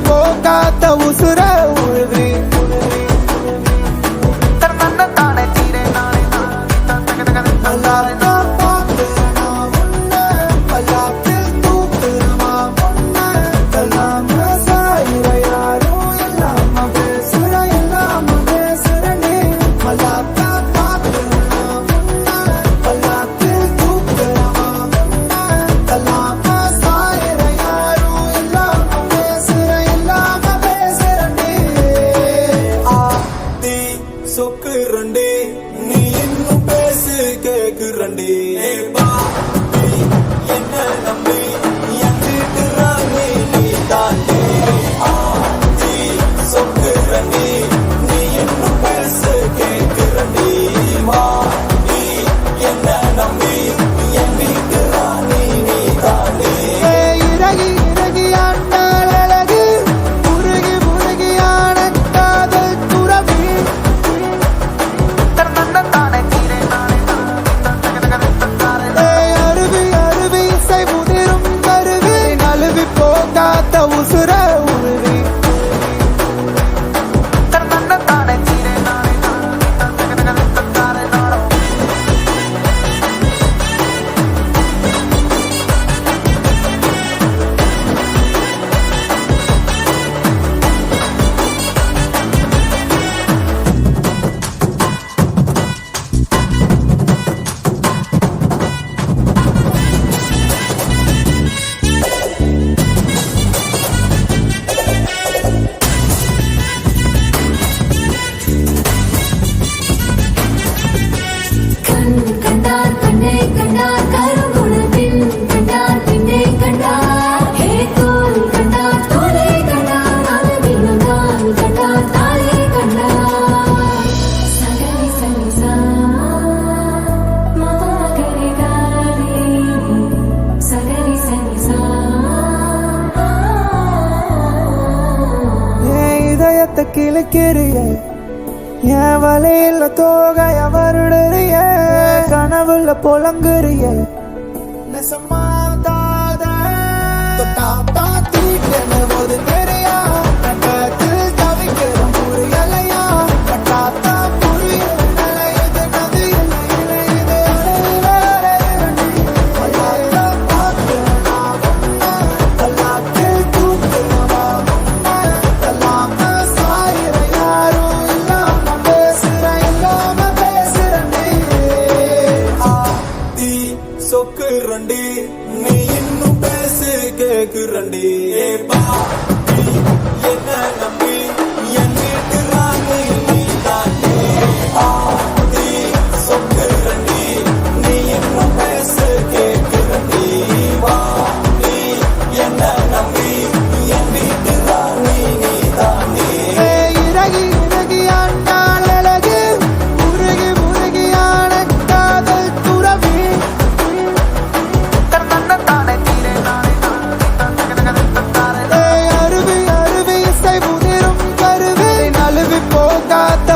போகாத உசுர உழுவி சொக்கு ரண்டே நீ இன்னும் பேசு கேக்கு ரண்டே என்ன நம்பி என் வீட்டு ராணி நீ தாண்டே சொக்கு ரண்டே நீ இன்னும் பேசு கேக்கு ரண்டே வா நீ என்ன நம்பி என் வீட்டு ராணி நீ தாண்டே இறகி இறகி ஆண்டாள் அழகு முருகி முருகியான காதல் துறவி அருவி அருவி இசை முதிரும் கருவி நழுவி போகாத உசுர உருவி கண்டார் கண்ணை கண்டார் கருங்குணத்தின் கண்டார் பின்னை கண்டார் ஹே தோல் கண்டார் தோலை கண்டார் அழகினந்தான் கண்டார் தாயை கண்டார் சகரி சனி சாமா மகரி காரி சகரி சனி சாமா இதயத்தை கிழக்கிறிய என் வலையில தோகைய வருடுறிய கனவுல புலங்குறிய நெசமாதாத தொட்டா தீட்டன ஒரு தெரியா கட்டத்தில் தவிக்கிற முறையலையா கட்டாத்தா புரிய நிலையுது நதி இலையுது பார்த்து நான் கல்லாத்தில் தூக்கிறவா கல்லாம சாயிர யாரும் இல்லாம பேசுற நீ ஆதி சொக்கு ரண்டே நீ இன்னும் பேசு கேக்கு ரண்டே என்ன நம்பி என் வீட்டு ராணி நீ தாண்டே ஆதி சொக்கு ரண்டே நீ இன்னும் பேசு கேக்கு ரண்டே வா நீ என்ன நம்பி என் வீட்டு ராணி நீ தாண்டே இறகி இறகி ஆண்டாள் அழகு முருகி முருகியான காதல் துறவி அருவி அருவி இசை முதிரும் கருவி நழுவி போகாத